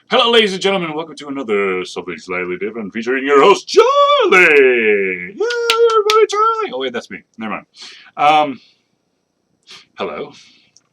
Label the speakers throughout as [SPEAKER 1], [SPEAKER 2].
[SPEAKER 1] Hello, ladies and gentlemen, welcome to another Something Slightly Different featuring your host, Charlie! Yay, everybody, Charlie! Oh, wait, that's me. Never mind. Um, hello.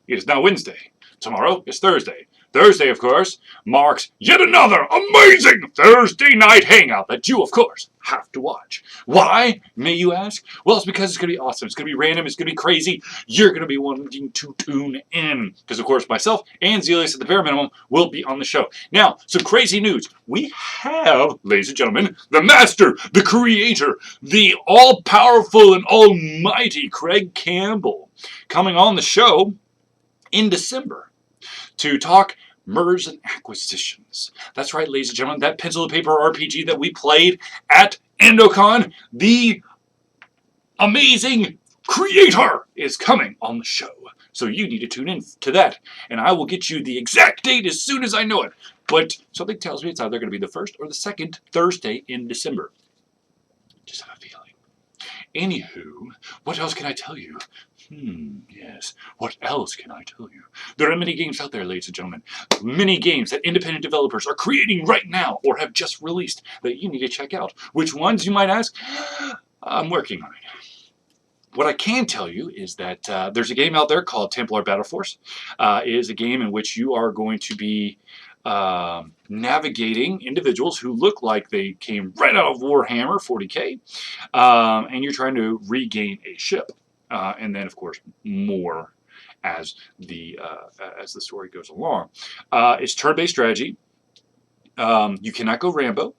[SPEAKER 1] It is now Wednesday. Tomorrow is Thursday. Thursday, of course, marks yet another amazing Thursday night hangout that you, of course, have to watch. Why, may you ask? Well, it's because it's going to be awesome. It's going to be random. It's going to be crazy. You're going to be wanting to tune in. Because, of course, myself and Zelius at the bare minimum will be on the show. Now, some crazy news. We have, ladies and gentlemen, the master, the creator, the all-powerful and almighty Craig Campbell coming on the show in December to talk mergers and acquisitions. That's right, ladies and gentlemen, that pencil and paper RPG that we played at EndoCon, the amazing creator is coming on the show. So you need to tune in to that, and I will get you the exact date as soon as I know it. But something tells me it's either going to be the first or the second Thursday in December. Just have a feeling. Anywho, what else can I tell you? Yes. What else can I tell you? There are many games out there, ladies and gentlemen. Many games that independent developers are creating right now or have just released that you need to check out. Which ones, you might ask? I'm working on it. What I can tell you is that there's a game out there called Templar Battle Force. It is a game in which you are going to be navigating individuals who look like they came right out of Warhammer 40k, and you're trying to regain a ship. And then, of course, more as the story goes along. It's turn-based strategy. You cannot go Rambo.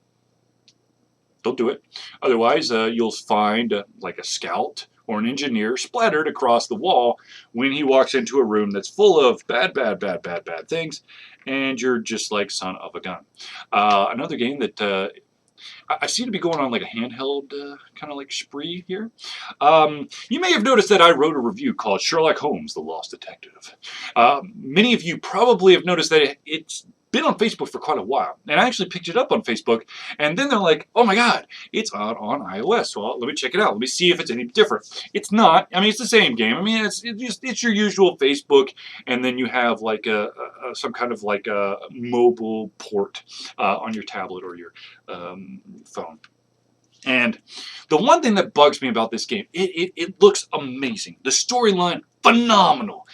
[SPEAKER 1] Don't do it. Otherwise, you'll find like a scout or an engineer splattered across the wall when he walks into a room that's full of bad things, and you're just like son of a gun. Another game that I seem to be going on like a handheld kind of like spree here. You may have noticed that I wrote a review called Sherlock Holmes, the Lost Detective. Many of you probably have noticed that it's been on Facebook for quite a while. And I actually picked it up on Facebook, and then they're like, oh my god, it's out on iOS. Well, let me check it out. Let me see if it's any different. It's not. I mean, it's the same game. I mean, it's your usual Facebook, and then you have like some kind of like a mobile port on your tablet or your phone. And the one thing that bugs me about this game, it looks amazing. The storyline, phenomenal.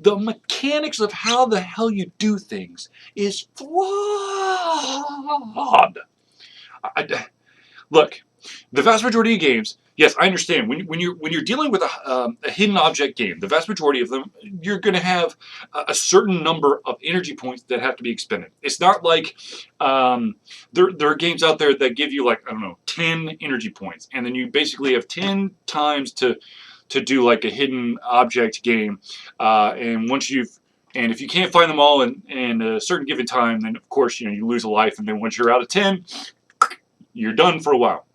[SPEAKER 1] The mechanics of how the hell you do things is flawed. Look, the vast majority of games, yes, I understand. When you're dealing with a hidden object game, the vast majority of them, you're going to have a certain number of energy points that have to be expended. It's not like there are games out there that give you like, I don't know, 10 energy points, and then you basically have 10 times to do like a hidden object game, and if you can't find them all in a certain given time, then of course you lose a life, and then once you're out of 10, you're done for a while.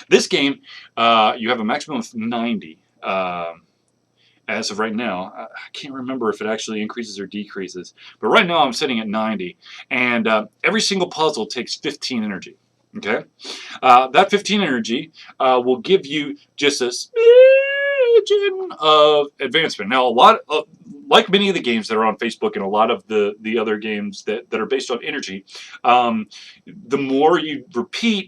[SPEAKER 1] This game, you have a maximum of 90 as of right now. I can't remember if it actually increases or decreases, but right now I'm sitting at 90, and every single puzzle takes 15 energy. Okay, that 15 energy will give you just a smidgen of advancement. Now, like many of the games that are on Facebook and a lot of the other games that are based on energy, the more you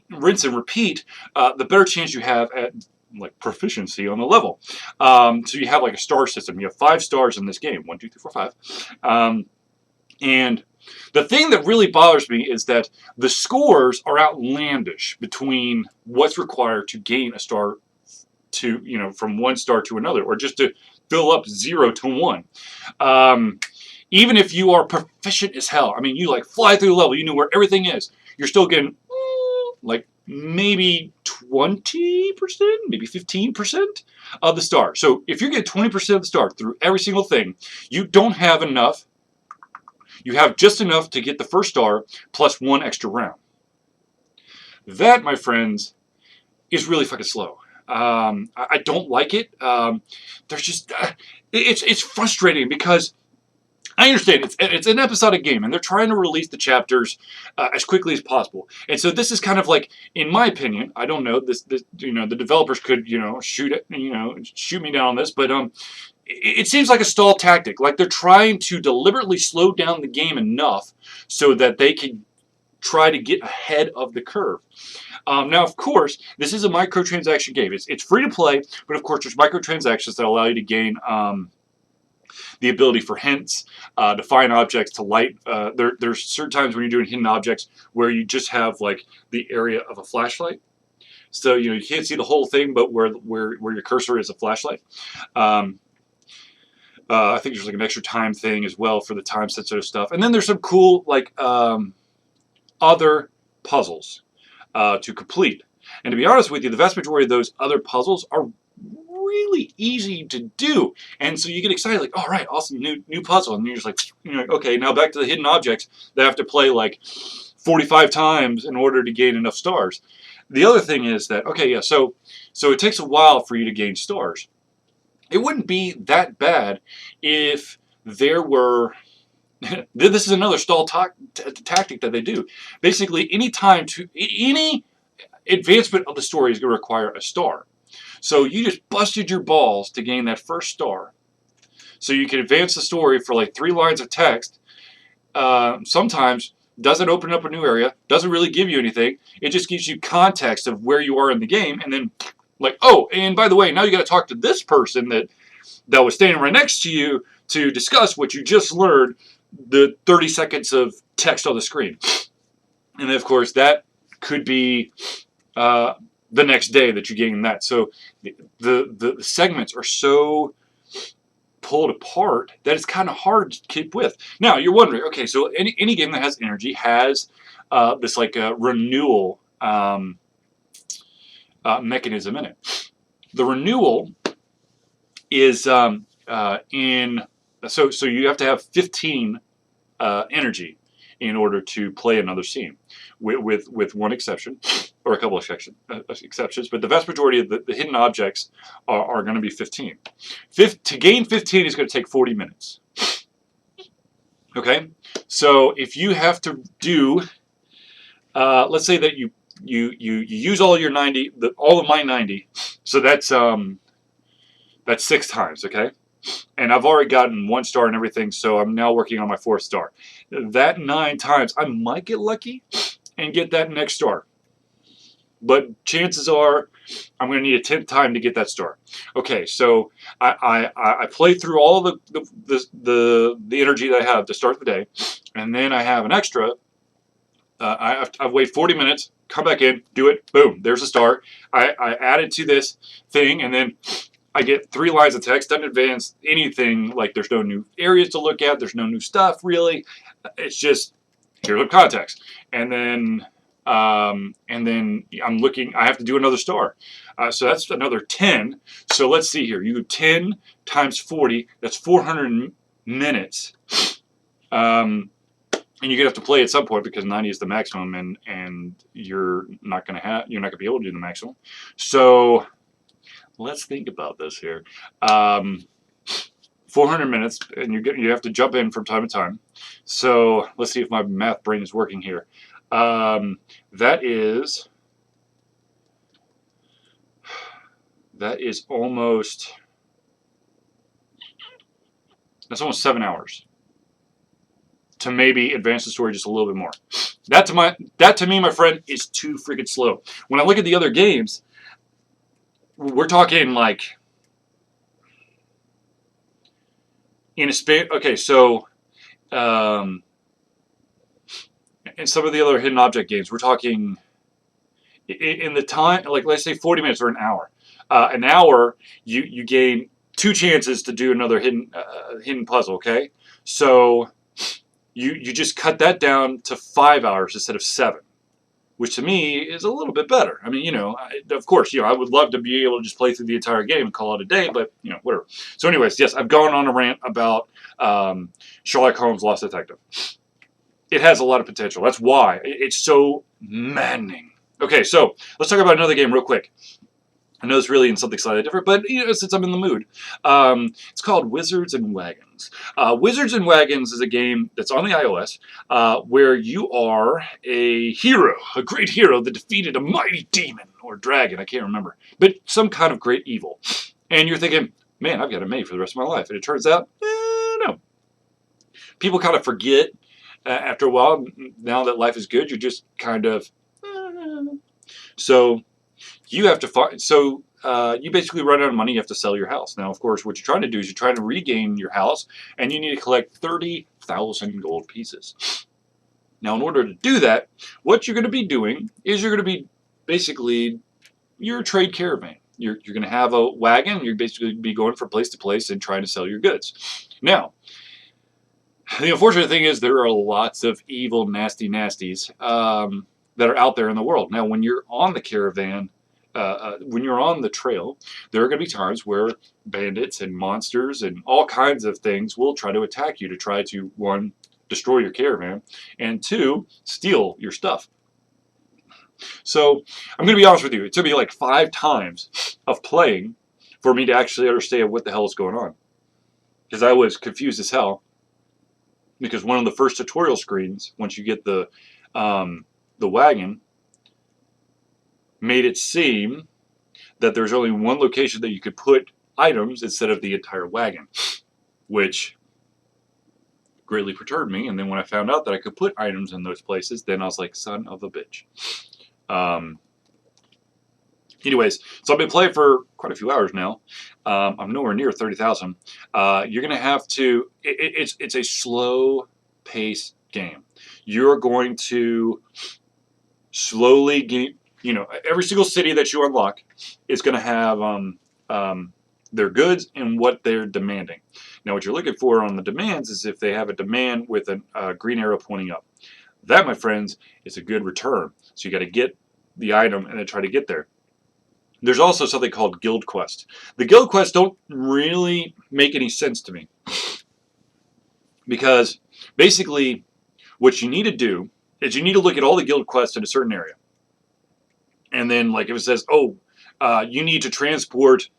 [SPEAKER 1] rinse and repeat, the better chance you have at like proficiency on the level. So you have like a star system. You have 5 stars in this game. 1, 2, 3, 4, 5. And the thing that really bothers me is that the scores are outlandish between what's required to gain a star from 1 star to another, or just to fill up 0 to 1. Even if you are proficient as hell, I mean, you like fly through the level, you know where everything is, you're still getting like maybe 20%, maybe 15% of the star. So if you're getting 20% of the star through every single thing, you don't have enough. You have just enough to get the first star plus 1 extra round. That, my friends, is really fucking slow. I don't like it. There's just it's frustrating because I understand it's an episodic game, and they're trying to release the chapters as quickly as possible. And so this is kind of like, in my opinion, I don't know, this the developers could shoot me down on this, but it seems like a stall tactic. Like they're trying to deliberately slow down the game enough so that they can try to get ahead of the curve. Now, of course, this is a microtransaction game. It's free to play, but of course, there's microtransactions that allow you to gain the ability for hints, to find objects, to light. There's certain times when you're doing hidden objects where you just have like the area of a flashlight. So you can't see the whole thing, but where your cursor is a flashlight. I think there's like an extra time thing as well for the time sensitive stuff. And then there's some cool like other puzzles to complete. And to be honest with you, the vast majority of those other puzzles are really easy to do. And so you get excited, like, all right, awesome, new puzzle. And you're just like, okay, now back to the hidden objects that I have to play like 45 times in order to gain enough stars. The other thing is that, okay, yeah, so it takes a while for you to gain stars. It wouldn't be that bad if there were... This is another stall tactic that they do. Basically, any advancement of the story is going to require a star. So you just busted your balls to gain that first star. So you can advance the story for like 3 lines of text. Sometimes doesn't open up a new area, doesn't really give you anything. It just gives you context of where you are in the game, and then like, oh, and by the way, now you got to talk to this person that was standing right next to you to discuss what you just learned, the 30 seconds of text on the screen. And then, of course, that could be the next day that you gain that. So the segments are so pulled apart that it's kind of hard to keep with. Now, you're wondering, okay, so any game that has energy has this like renewal mechanism in it. The renewal is so you have to have 15 energy in order to play another scene, with one exception, or a couple of exceptions, but the vast majority of the hidden objects are going to be 15. To gain 15 is going to take 40 minutes. Okay, so if you have to do, let's say that you use all your 90, all of my 90, so that's 6 times, okay? And I've already gotten 1 star and everything, so I'm now working on my 4th star. That 9 times, I might get lucky and get that next star. But chances are, I'm going to need a 10th time to get that star. Okay, so I play through all the energy that I have to start the day, and then I have an extra. I've waited 40 minutes, come back in, do it, boom, there's a star. I add it to this thing, and then I get 3 lines of text, doesn't advance anything, like there's no new areas to look at, there's no new stuff really. It's just, here's the context. And then I'm looking, I have to do another star. So that's another 10. So let's see here, you do 10 times 40, that's 400 minutes. And you're gonna have to play at some point because 90 is the maximum, and you're not gonna be able to do the maximum. So let's think about this here. 400 minutes, and you have to jump in from time to time. So let's see if my math brain is working here. That is almost 7 hours to maybe advance the story just a little bit more. That to me, my friend, is too freaking slow. When I look at the other games, we're talking like in a span. Okay, so in some of the other hidden object games, we're talking in the time, like let's say 40 minutes or an hour. An hour, you gain 2 chances to do another hidden puzzle. Okay, so you just cut that down to 5 hours instead of 7. Which to me is a little bit better. I mean, of course, I would love to be able to just play through the entire game and call it a day, but, whatever. So anyways, yes, I've gone on a rant about Sherlock Holmes Lost Detective. It has a lot of potential. That's why it's so maddening. Okay, so let's talk about another game real quick. I know it's really in something slightly different, but since I'm in the mood. It's called Wizards and Wagons. Wizards and Wagons is a game that's on the iOS where you are a hero, a great hero that defeated a mighty demon or dragon, I can't remember, but some kind of great evil. And you're thinking, man, I've got it made for the rest of my life. And it turns out, no. People kind of forget after a while. Now that life is good, you're just kind of, so you have to find, so you basically run out of money, you have to sell your house. Now, of course, what you're trying to do is you're trying to regain your house, and you need to collect 30,000 gold pieces. Now, in order to do that, what you're going to be doing is you're going to be basically your trade caravan. You're going to have a wagon. You're basically be going from place to place and trying to sell your goods. Now, the unfortunate thing is there are lots of evil, nasty nasties that are out there in the world. Now, when you're on the caravan, when you're on the trail, there are going to be times where bandits and monsters and all kinds of things will try to attack you to try to, one, destroy your caravan, and two, steal your stuff. So I'm going to be honest with you. It took me like 5 times of playing for me to actually understand what the hell is going on, because I was confused as hell. Because one of the first tutorial screens, once you get the wagon, made it seem that there's only one location that you could put items instead of the entire wagon, which greatly perturbed me. And then when I found out that I could put items in those places, then I was like, son of a bitch. Anyways, so I've been playing for quite a few hours now. I'm nowhere near 30,000. You're going to have to, it's a slow pace game. You're going to slowly gain, every single city that you unlock is going to have their goods and what they're demanding. Now, what you're looking for on the demands is if they have a demand with a green arrow pointing up. That, my friends, is a good return. So you got to get the item and then try to get there. There's also something called guild quest. The guild quests don't really make any sense to me, because basically what you need to do is you need to look at all the guild quests in a certain area. And then, like, if it says, you need to transport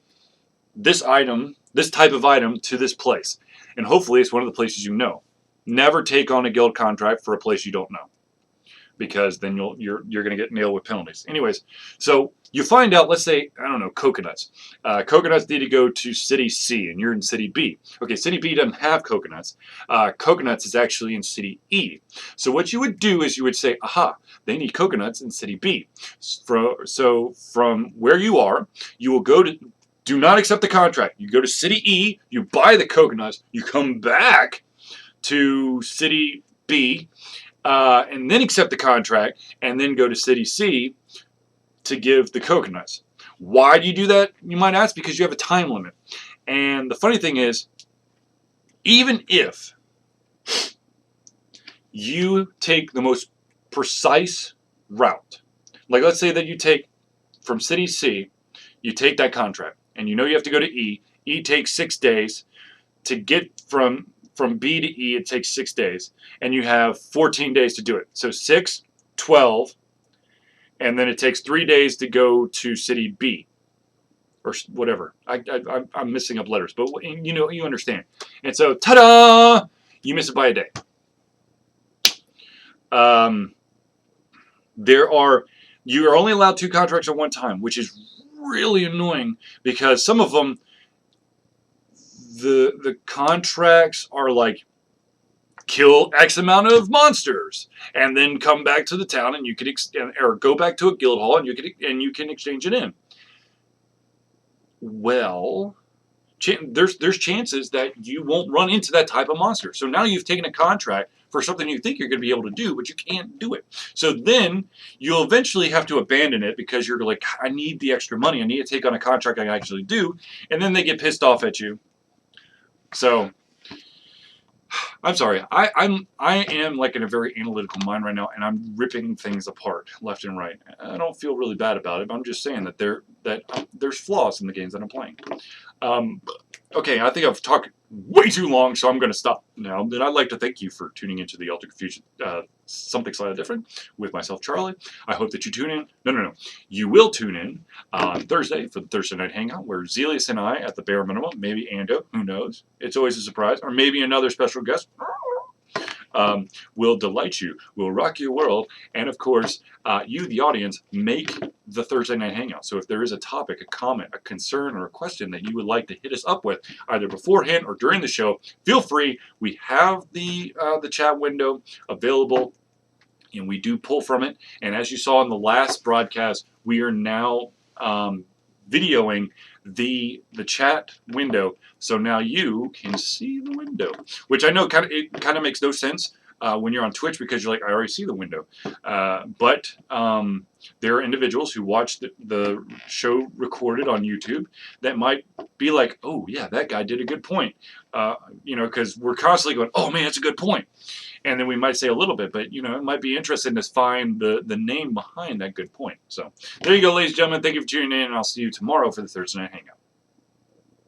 [SPEAKER 1] this item, this type of item, to this place. And hopefully it's one of the places you know. Never take on a guild contract for a place you don't know, because then you're going to get nailed with penalties. Anyways, so you find out, let's say, I don't know, coconuts. Coconuts need to go to city C, and you're in city B. Okay, city B doesn't have coconuts. Coconuts is actually in city E. So what you would do is you would say, aha, they need coconuts in city B. So from where you are, you will go to, do not accept the contract. You go to city E, you buy the coconuts, you come back to city B, and then accept the contract, and then go to city C to give the coconuts. Why do you do that, you might ask? Because you have a time limit. And the funny thing is, even if you take the most precise route, like let's say that you take from city C, you take that contract, and you know you have to go to E. E takes 6 days to get from B to E. It takes 6 days, and you have 14 days to do it. So 6, 12, and then it takes 3 days to go to city B, or whatever. I'm missing up letters, but you understand. And so, ta-da! You miss it by a day. You are only allowed 2 contracts at one time, which is really annoying, because some of them, the contracts are like, kill X amount of monsters, and then come back to the town, and you can or go back to a guild hall, and you can exchange it in. Well, there's chances that you won't run into that type of monster. So now you've taken a contract for something you think you're going to be able to do, but you can't do it. So then you'll eventually have to abandon it, because you're like, I need the extra money. I need to take on a contract I actually do. And then they get pissed off at you. So I'm sorry. I am like in a very analytical mind right now, and I'm ripping things apart left and right. I don't feel really bad about it, but I'm just saying that there's flaws in the games that I'm playing. Okay, I think I've talked way too long, so I'm going to stop now. Then I'd like to thank you for tuning into the Ultra Confusion, something slightly different, with myself, Charlie. I hope that you tune in. No. You will tune in on Thursday for the Thursday Night Hangout, where Zelius and I, at the bare minimum, maybe Ando, who knows? It's always a surprise, or maybe another special guest, will delight you, will rock your world, and of course, you, the audience, make the Thursday Night Hangout. So if there is a topic, a comment, a concern, or a question that you would like to hit us up with, either beforehand or during the show, feel free. We have the chat window available, and we do pull from it. And as you saw in the last broadcast, we are now videoing the chat window, so now you can see the window, which I know kind of makes no sense when you're on Twitch, because you're like, I already see the window. But there are individuals who watch the show recorded on YouTube that might be like, oh yeah, that guy did a good point, because we're constantly going, oh man, it's a good point. And then we might say a little bit, but it might be interesting to find the name behind that good point. So there you go, ladies and gentlemen. Thank you for tuning in, and I'll see you tomorrow for the Thursday Night Hangout.